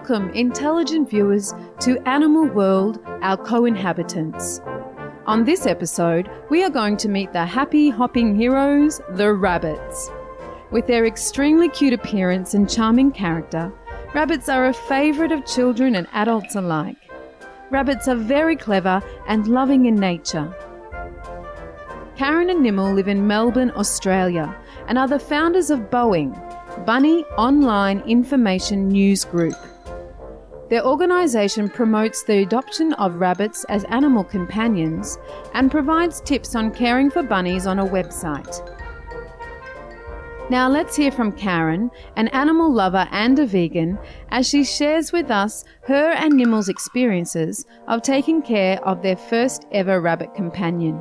Welcome, intelligent viewers, to Animal World, our co-inhabitants. On this episode, we are going to meet the happy hopping heroes, the rabbits. With their extremely cute appearance and charming character, rabbits are a favourite of children and adults alike. Rabbits are very clever and loving in nature. Karen and Nimal live in Melbourne, Australia, and are the founders of BOING, Bunny Online Information News Group. Their organisation promotes the adoption of rabbits as animal companions and provides tips on caring for bunnies on a website. Now let's hear from Karen, an animal lover and a vegan, as she shares with us her and Nimal's experiences of taking care of their first ever rabbit companion.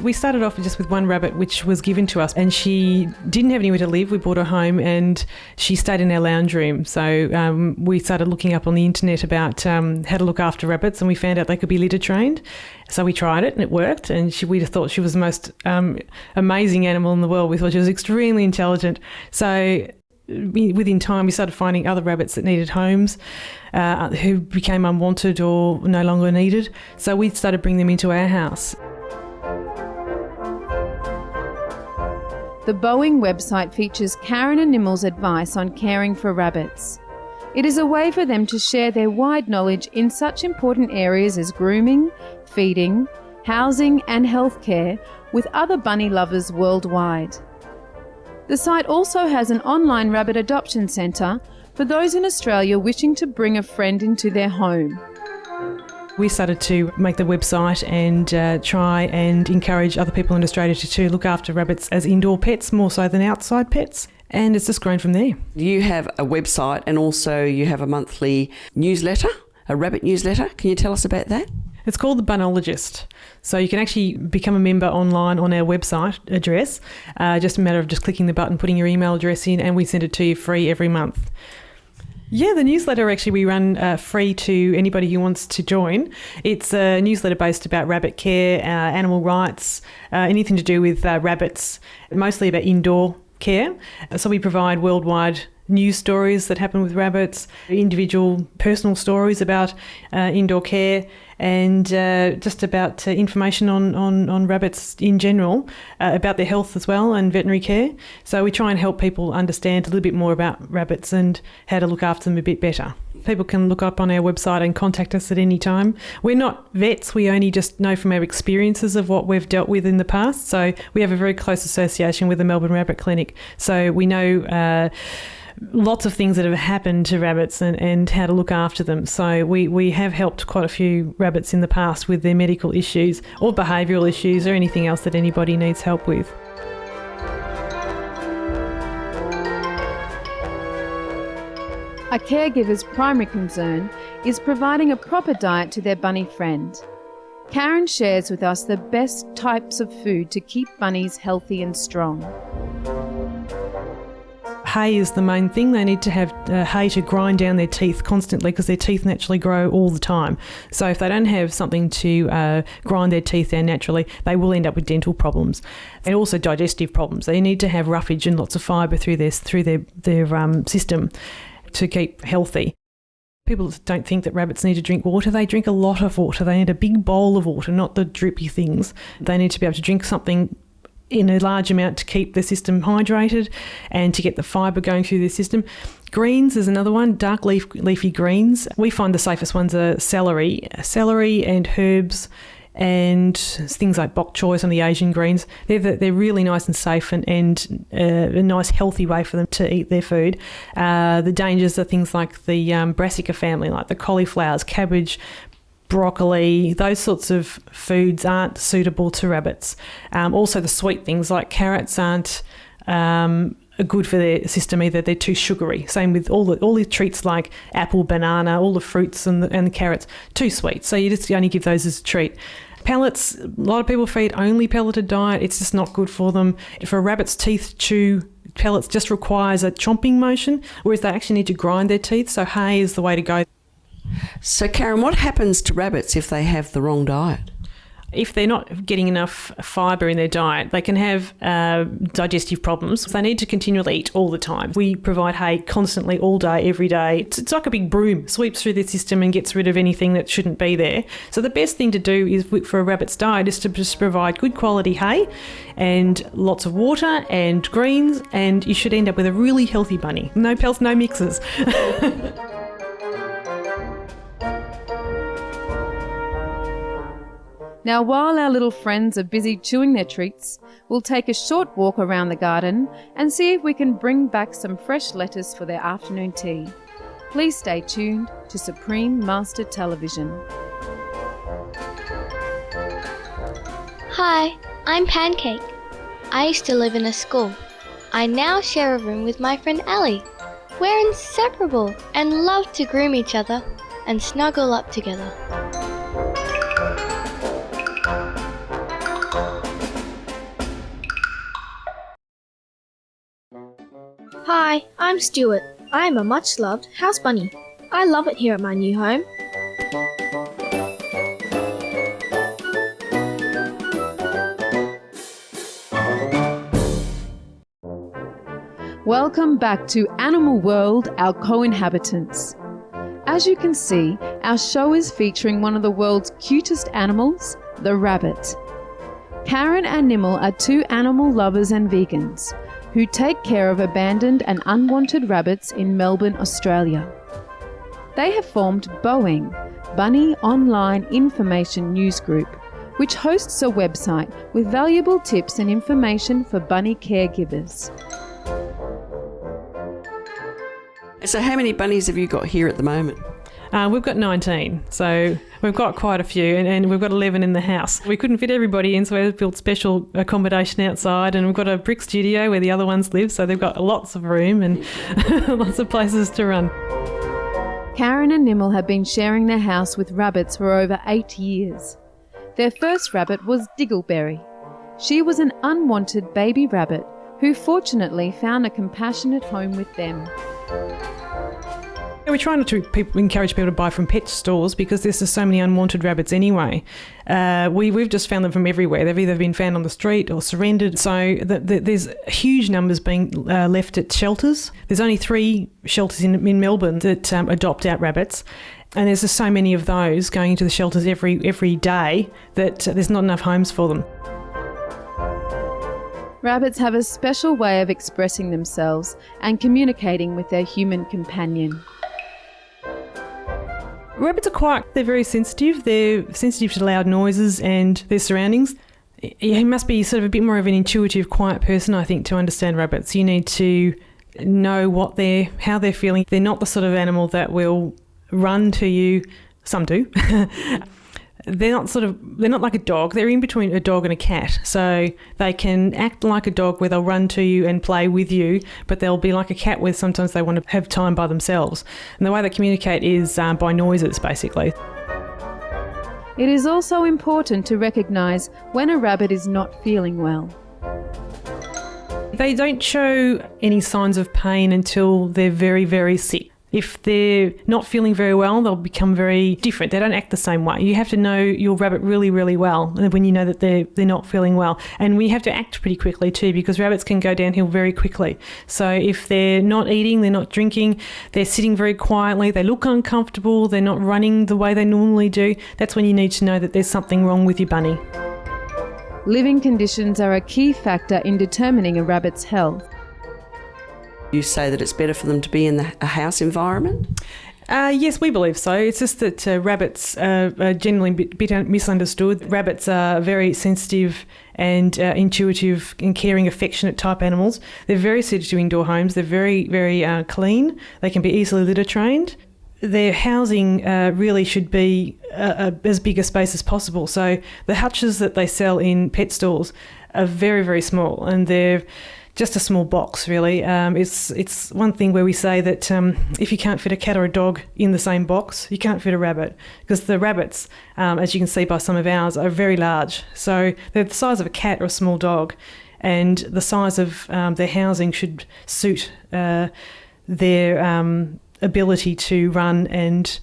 We started off just with one rabbit which was given to us, and she didn't have anywhere to live. We brought her home and she stayed in our lounge room. So we started looking up on the internet about how to look after rabbits, and we found out they could be litter trained. So we tried it and it worked, and we just thought she was the most amazing animal in the world. We thought she was extremely intelligent. So within time we started finding other rabbits that needed homes, who became unwanted or no longer needed. So we started bringing them into our house. The BOING website features Karen and Nimal's advice on caring for rabbits. It is a way for them to share their wide knowledge in such important areas as grooming, feeding, housing and healthcare with other bunny lovers worldwide. The site also has an online rabbit adoption centre for those in Australia wishing to bring a friend into their home. We started to make the website and try and encourage other people in Australia to look after rabbits as indoor pets, more so than outside pets. And it's just grown from there. You have a website and also you have a monthly newsletter, a rabbit newsletter. Can you tell us about that? It's called The Bunologist. So you can actually become a member online on our website address. Just a matter of just clicking the button, putting your email address in, and we send it to you free every month. Yeah, the newsletter actually we run free to anybody who wants to join. It's a newsletter based about rabbit care, animal rights, anything to do with rabbits, mostly about indoor care. So we provide worldwide news stories that happen with rabbits, individual personal stories about indoor care, and just about information on rabbits in general, about their health as well and veterinary care. So we try and help people understand a little bit more about rabbits and how to look after them a bit better. People can look up on our website and contact us at any time. We're not vets, we only just know from our experiences of what we've dealt with in the past. So we have a very close association with the Melbourne Rabbit Clinic. So we know lots of things that have happened to rabbits and how to look after them. So we have helped quite a few rabbits in the past with their medical issues or behavioural issues or anything else that anybody needs help with. A caregiver's primary concern is providing a proper diet to their bunny friend. Karen shares with us the best types of food to keep bunnies healthy and strong. Hay is the main thing. They need to have hay to grind down their teeth constantly because their teeth naturally grow all the time. So if they don't have something to grind their teeth down naturally, they will end up with dental problems and also digestive problems. They need to have roughage and lots of fibre through their system to keep healthy. People don't think that rabbits need to drink water. They drink a lot of water. They need a big bowl of water, not the drippy things. They need to be able to drink something in a large amount to keep the system hydrated and to get the fibre going through the system. Greens is another one, dark leafy greens. We find the safest ones are celery and herbs and things like bok choy, some of the Asian greens. They're really nice and safe and a nice healthy way for them to eat their food. The dangers are things like the brassica family, like the cauliflowers, cabbage, broccoli, those sorts of foods aren't suitable to rabbits. Also the sweet things like carrots aren't good for their system either. They're too sugary. Same with all the treats like apple, banana, all the fruits and the carrots, too sweet. So you just only give those as a treat. Pellets, a lot of people feed only pelleted diet. It's just not good for them. For a rabbit's teeth chew, pellets just requires a chomping motion, whereas they actually need to grind their teeth. So hay is the way to go. So Karen, what happens to rabbits if they have the wrong diet? If they're not getting enough fibre in their diet, they can have digestive problems. They need to continually eat all the time. We provide hay constantly, all day, every day. It's like a big broom, sweeps through the system and gets rid of anything that shouldn't be there. So the best thing to do is for a rabbit's diet is to just provide good quality hay and lots of water and greens, and you should end up with a really healthy bunny. No pelts, no mixes. Now, while our little friends are busy chewing their treats, we'll take a short walk around the garden and see if we can bring back some fresh lettuce for their afternoon tea. Please stay tuned to Supreme Master Television. Hi, I'm Pancake. I used to live in a school. I now share a room with my friend Ellie. We're inseparable and love to groom each other and snuggle up together. Hi, I'm Stuart. I am a much-loved house bunny. I love it here at my new home. Welcome back to Animal World, our co-inhabitants. As you can see, our show is featuring one of the world's cutest animals, the rabbit. Karen and Nimal are two animal lovers and vegans who take care of abandoned and unwanted rabbits in Melbourne, Australia. They have formed BOING, Bunny Online Information News Group, which hosts a website with valuable tips and information for bunny caregivers. So how many bunnies have you got here at the moment? We've got 19, so we've got quite a few, and we've got 11 in the house. We couldn't fit everybody in, so we've built special accommodation outside, and we've got a brick studio where the other ones live, so they've got lots of room and lots of places to run. Karen and Nimal have been sharing their house with rabbits for over 8 years. Their first rabbit was Diggleberry. She was an unwanted baby rabbit who fortunately found a compassionate home with them. We're trying to encourage people to buy from pet stores because there's just so many unwanted rabbits anyway. We've just found them from everywhere. They've either been found on the street or surrendered. So there's huge numbers being left at shelters. There's only 3 shelters in Melbourne that adopt out rabbits. And there's just so many of those going into the shelters every day that there's not enough homes for them. Rabbits have a special way of expressing themselves and communicating with their human companion. Rabbits are they're very sensitive. They're sensitive to loud noises and their surroundings. You must be sort of a bit more of an intuitive, quiet person, I think, to understand rabbits. You need to know how they're feeling. They're not the sort of animal that will run to you. Some do. They're not like a dog. They're in between a dog and a cat. So they can act like a dog where they'll run to you and play with you, but they'll be like a cat where sometimes they want to have time by themselves. And the way they communicate is by noises, basically. It is also important to recognise when a rabbit is not feeling well. They don't show any signs of pain until they're very, very sick. If they're not feeling very well, they'll become very different. They don't act the same way. You have to know your rabbit really, really well when you know that they're not feeling well. And we have to act pretty quickly too, because rabbits can go downhill very quickly. So if they're not eating, they're not drinking, they're sitting very quietly, they look uncomfortable, they're not running the way they normally do, that's when you need to know that there's something wrong with your bunny. Living conditions are a key factor in determining a rabbit's health. You say that it's better for them to be in a house environment? Yes, we believe so. It's just that rabbits are generally a bit misunderstood. Rabbits are very sensitive and intuitive and caring, affectionate type animals. They're very suited to indoor homes. They're very, very clean. They can be easily litter trained. Their housing really should be as big a space as possible. So the hutches that they sell in pet stores are very, very small, and they're just a small box, really. It's one thing where we say that if you can't fit a cat or a dog in the same box, you can't fit a rabbit, because the rabbits, as you can see by some of ours, are very large. So they're the size of a cat or a small dog, and the size of their housing should suit their ability to run and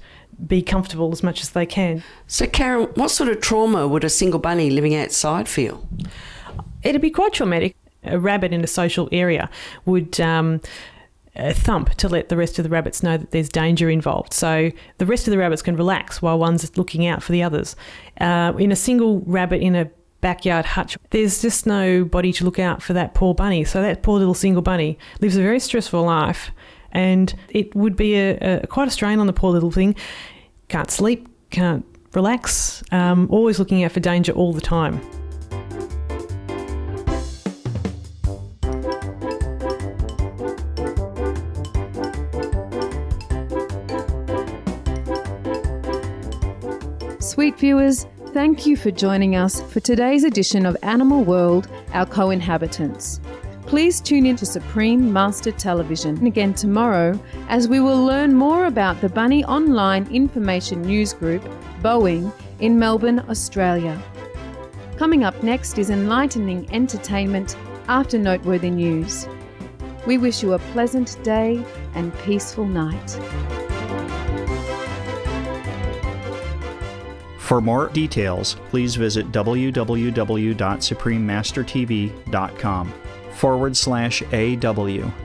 be comfortable as much as they can. So, Karen, what sort of trauma would a single bunny living outside feel? It'd be quite traumatic. A rabbit in a social area would thump to let the rest of the rabbits know that there's danger involved. So the rest of the rabbits can relax while one's looking out for the others. In a single rabbit in a backyard hutch, there's just nobody to look out for that poor bunny. So that poor little single bunny lives a very stressful life, and it would be quite a strain on the poor little thing. Can't sleep, can't relax, always looking out for danger all the time. Sweet viewers, thank you for joining us for today's edition of Animal World, Our Co-Inhabitants. Please tune in to Supreme Master Television again tomorrow as we will learn more about the Bunny Online Information News Group, BOING, in Melbourne, Australia. Coming up next is enlightening entertainment after noteworthy news. We wish you a pleasant day and peaceful night. For more details, please visit www.suprememastertv.com/AW.